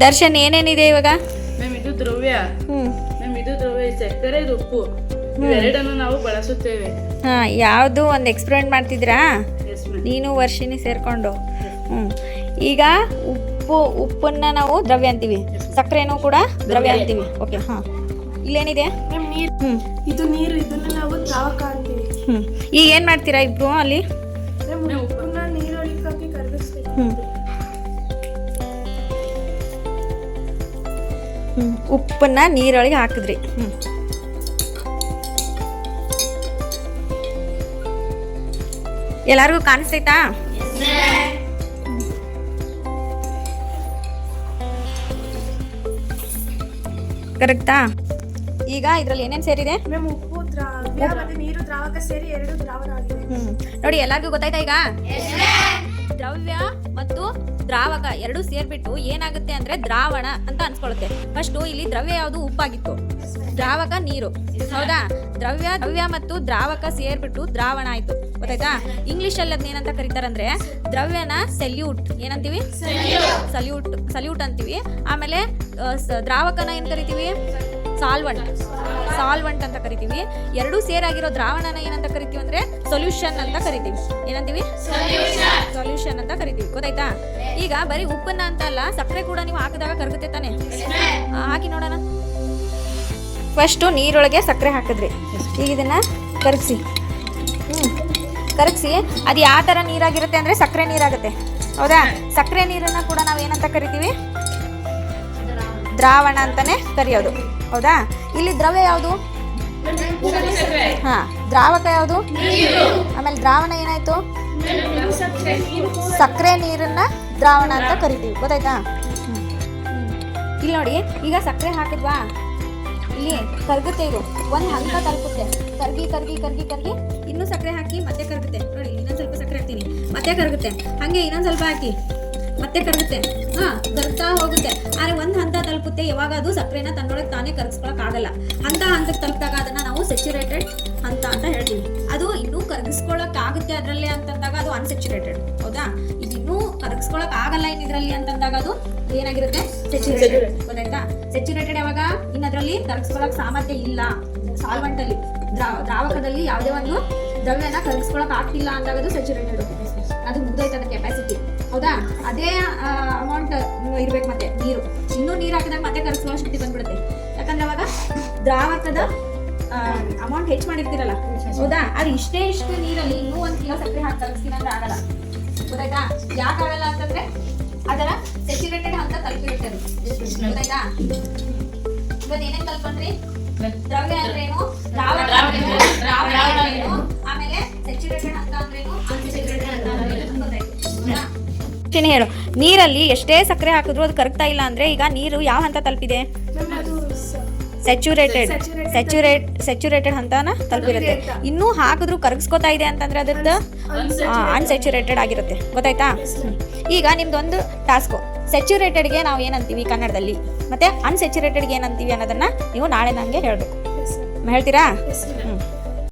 ದರ್ಶನ್ ಏನೇನಿದೆ ಇವಾಗ? ಮ್ಯಾಮ್ ಇದು ದ್ರವ್ಯ. ಮ್ಯಾಮ್ ಇದು ದ್ರವ್ಯ, ಸಕ್ಕರೆ, ಇದು ಉಪ್ಪು, ಇವೆರಡನ್ನು ನಾವು ಬಳಸುತ್ತೇವೆ. ಯಾವುದು ಒಂದು ಎಕ್ಸ್ಪೆರಿಮೆಂಟ್ ಮಾಡ್ತಿದ್ರಾ ಎಸ್ ಮ್ಯಾಮ್. ನೀನು ವರ್ಷಿನಿ ಸೇರ್ಕೊಂಡು? ಈಗ ಉಪ್ಪನ್ನ ನಾವು ದ್ರವ್ಯ ಅಂತೀವಿ, ಸಕ್ಕರೆನೂ ಕೂಡ ದ್ರವ್ಯ ಅಂತೀವಿ. ಓಕೆ. ಇಲ್ಲೇನಿದೆ? ಇದು ನೀರು, ಇದನ್ನ ನಾವು ದ್ರಾವಕ ಅಂತೀವಿ. ಈಗ ಏನು ಮಾಡ್ತೀರಾ ಇಬ್ರು ಅಲ್ಲಿ? ಉಪ್ಪನ್ನ ನೀರೊಳಗೆ ಹಾಕಿ ಕರಗಿಸ್ಬೇಕು. ಉಪ್ಪನ್ನ ನೀರೊಳಗೆ ಹಾಕಿದ್ರಿ. ಎಲ್ಲಾರ್ಗೂ ಕಾಣಿಸ್ತೈತಾ? ಕರೆಕ್ಟಾ? ಈಗ ಇದ್ರಲ್ಲಿ ಏನೇನು ಸೇರಿದೆ? ಉಪ್ಪು, ದ್ರವ್ಯ ಮತ್ತೆ ನೀರು, ದ್ರಾವಕ ಸೇರಿ ಎರಡು ದ್ರಾವಣ ಆಗಿದೆ. ನೋಡಿ, ಎಲ್ಲಾರ್ಗೂ ಗೊತ್ತಾಯ್ತಾ ಈಗ? ದ್ರವ್ಯ ಮತ್ತು ದ್ರಾವಕ ಎರಡು ಸೇರ್ಬಿಟ್ಟು ಏನಾಗುತ್ತೆ ಅಂದ್ರೆ ದ್ರಾವಣ ಅಂತ ಅನ್ಸ್ಕೊಳ್ಳುತ್ತೆ. ಫಸ್ಟು ಇಲ್ಲಿ ದ್ರವ್ಯ ಯಾವುದು? ಉಪ್ಪಾಗಿತ್ತು, ದ್ರಾವಕ ನೀರು. ಹೌದಾ? ದ್ರವ್ಯ ಮತ್ತು ದ್ರಾವಕ ಸೇರ್ಬಿಟ್ಟು ದ್ರಾವಣ ಆಯ್ತು. ಗೊತ್ತಾಯ್ತಾ? ಇಂಗ್ಲಿಷ್ ಅಲ್ಲಿ ಅದನ್ನ ಏನಂತ ಕರೀತಾರಂದ್ರೆ ದ್ರವ್ಯನ ಸೆಲ್ಯೂಟ್ ಏನಂತೀವಿ? ಸಲ್ಯೂಟ್ ಅಂತೀವಿ. ಆಮೇಲೆ ದ್ರಾವಕನ ಏನ್ ಕರಿತೀವಿ? ಸಾಲ್ವಂಟ್ ಅಂತ ಕರಿತೀವಿ. ಎರಡು ಸೇರಾಗಿರೋ ದ್ರಾವಣನ ಏನಂತ ಕರಿತೀವಿ ಅಂದ್ರೆ ಸೊಲ್ಯೂಷನ್ ಅಂತ ಕರಿತೀವಿ. ಏನಂತೀವಿ? ಸೊಲ್ಯೂಷನ್ ಅಂತ ಕರಿತೀವಿ. ಗೊತ್ತಾಯ್ತಾ? ಈಗ ಬರೀ ಉಪ್ಪನ್ನ ಅಂತ ಅಲ್ಲ, ಸಕ್ಕರೆ ಕೂಡ ನೀವು ಹಾಕಿದಾಗ ಕರಗುತ್ತೆ ತಾನೆ? ಹಾಕಿ ನೋಡೋಣ. ಫಸ್ಟು ನೀರೊಳಗೆ ಸಕ್ಕರೆ ಹಾಕಿದ್ರಿ, ಈಗ ಇದನ್ನ ಕರಗಿಸಿ. ಕರಗಿಸಿ ಅದು ಯಾವ ಥರ ನೀರಾಗಿರುತ್ತೆ ಅಂದರೆ ಸಕ್ಕರೆ ನೀರಾಗುತ್ತೆ. ಹೌದಾ? ಸಕ್ಕರೆ ನೀರನ್ನು ಕೂಡ ನಾವು ಏನಂತ ಕರಿತೀವಿ? ದ್ರಾವಣ ಅಂತಾನೆ ಕರೆಯೋದು. ಹೌದಾ? ಇಲ್ಲಿ ದ್ರವ್ಯ ಯಾವುದು? ದ್ರಾವಕ ಯಾವುದು? ಆಮೇಲೆ ದ್ರಾವಣ ಏನಾಯ್ತು? ಸಕ್ಕರೆ ನೀರನ್ನ ದ್ರಾವಣ ಅಂತ ಕರಿತೀವಿ. ಗೊತ್ತಾಯ್ತಾ? ಇಲ್ಲಿ ನೋಡಿ, ಈಗ ಸಕ್ಕರೆ ಹಾಕಿದ್ವಾ, ಇಲ್ಲಿ ಕರಗುತ್ತೆ. ಇದು ಒಂದು ಹಂತ ತಲುಪುತ್ತೆ. ಕರ್ಗಿ ಇನ್ನೂ ಸಕ್ಕರೆ ಹಾಕಿ ಮತ್ತೆ ಕರಗುತ್ತೆ. ನೋಡಿ, ಇನ್ನೊಂದು ಸ್ವಲ್ಪ ಸಕ್ಕರೆ ಹಾಕ್ತೀನಿ, ಮತ್ತೆ ಕರಗುತ್ತೆ. ಹಾಗೆ ಇನ್ನೊಂದು ಸ್ವಲ್ಪ ಹಾಕಿ, ಮತ್ತೆ ಕರಗುತ್ತೆ. ಕರಗ್ತಾ ಹೋಗುತ್ತೆ. ಆದರೆ ಒಂದು ಹಂತ ತಲುಪುತ್ತೆ. ಯಾವಾಗ ಅದು ಸಕ್ಕರೆನ ತನ್ನೊಳಗೆ ತಾನೇ ಕರಗಿಸ್ಕೊಳಕ್ ಆಗಲ್ಲ. ಹಂತಕ್ಕೆ ತಲುಪಿದಾಗ ಅದನ್ನ ನಾವು ಸ್ಯಾಚುರೇಟೆಡ್ ಹಂತ ಅಂತ ಹೇಳ್ತೀವಿ. ಅದು ಇನ್ನೂ ಕರಗಿಸ್ಕೊಳಕ್ ಆಗುತ್ತೆ ಅದರಲ್ಲೇ ಅಂತಂದಾಗ ಅದು ಅನ್ಸ್ಯಾಚುರೇಟೆಡ್. ಹೌದಾ? ಇದು ಇನ್ನೂ ಕರಗಿಸ್ಕೊಳಕ್ ಆಗಲ್ಲ ಇದರಲ್ಲಿ ಅಂತಂದಾಗ ಅದು ಏನಾಗಿರುತ್ತೆ? ಸ್ಯಾಚುರೇಟೆಡ್. ಗೊತ್ತಾಯ್ತಾ? ಸ್ಯಾಚುರೇಟೆಡ್ ಯಾವಾಗ? ಇನ್ನು ಅದರಲ್ಲಿ ಕರಗಿಸ್ಕೊಳಕ್ ಸಾಮರ್ಥ್ಯ ಇಲ್ಲ. ಸಾಲ್ವೆಂಟ್ ಅಲ್ಲಿ, ದ್ರಾವಕದಲ್ಲಿ ಯಾವುದೇ ಒಂದು ದ್ರವ್ಯನ ಕರಗಿಸ್ಕೊಳಕ್ ಆಗ್ತಿಲ್ಲ ಅಂದಾಗ ಅದು ಸ್ಯಾಚುರೇಟೆಡ್. ಅದು ಮುಗ್ದೋಯ್ತು ಅದರ ಕೆಪಾಸಿಟಿ. ಹೌದಾ? ಅದೇ ಅಮೌಂಟ್ ಇರ್ಬೇಕು. ಮತ್ತೆ ಇನ್ನೂ ನೀರು ಹಾಕಿದಾಗ ಮತ್ತೆ ಕರಗಿಸುವ ಶಕ್ತಿ ಬಂದ್ಬಿಡುತ್ತೆ. ಯಾಕಂದ್ರೆ ಅವಾಗ ದ್ರಾವಕದ ಅಮೌಂಟ್ ಹೆಚ್ಚು ಮಾಡಿರ್ತೀರಲ್ಲ. ಹೌದಾ? ಅದು ಇಷ್ಟು ನೀರಲ್ಲಿ ಇನ್ನೂ 1 ಕಿಲೋ ಸಕ್ಕರೆ ಹಾಕಿ ಕರಗಿಸ್ತೀನಿ ಅಂದ್ರೆ ಆಗಲ್ಲ. ಗೊತ್ತಾಯ್ತಾ? ಯಾಕಾಗಲ್ಲ ಅಂತಂದ್ರೆ ಅದರ ಸ್ಯಾಚುರೇಟೆಡ್ ಹಂತ ತಲುಪಿರುತ್ತೆ. ಗೊತ್ತಾಯ್ತಾ? ಇವತ್ತು ಏನೇನು ಕಲ್ಕೊಂಡ್ರಿ? ದ್ರವ್ಯ ಅಂದ್ರೆ ಏನು, ದ್ರಾವಕ ಏನು, ಆಮೇಲೆ ಸ್ಯಾಚುರೇಟೆಡ್ ಹಂತ ಅಂದ್ರೇನು, ಅನ್ಸ್ಯಾಚುರೇಟೆಡ್ ಹಂತ ಅಂದ್ರೇನು ಗೊತ್ತಾಯ್ತು. ಹೇಳು, ನೀರಲ್ಲಿ ಎಷ್ಟೇ ಸಕ್ಕರೆ ಹಾಕಿದ್ರು ಅದು ಕರಗ್ತಾ ಇಲ್ಲ ಅಂದ್ರೆ ಈಗ ನೀರು ಯಾವ ಹಂತ ತಲುಪಿದೆ? ಸ್ಯಾಚುರೇಟೆಡ್ ಹಂತನ ತಲುಪಿರುತ್ತೆ. ಇನ್ನೂ ಹಾಕಿದ್ರು ಕರಗಿಸ್ಕೋತಾ ಇದೆ ಅಂತಂದ್ರೆ ಅದರದ್ದು ಅನ್ಸ್ಯಾಚುರೇಟೆಡ್ ಆಗಿರುತ್ತೆ. ಗೊತ್ತಾಯ್ತಾ? ಈಗ ನಿಮ್ದೊಂದು ಟಾಸ್ಕು. ಸ್ಯಾಚುರೇಟೆಡ್ಗೆ ನಾವು ಏನಂತೀವಿ ಕನ್ನಡದಲ್ಲಿ, ಮತ್ತೆ ಅನ್ಸ್ಯಾಚುರೇಟೆಡ್ಗೆ ಏನಂತೀವಿ ಅನ್ನೋದನ್ನ ನೀವು ನಾಳೆ ನನಗೆ ಹೇಳ್ಬೇಕು. ಹೇಳ್ತೀರಾ?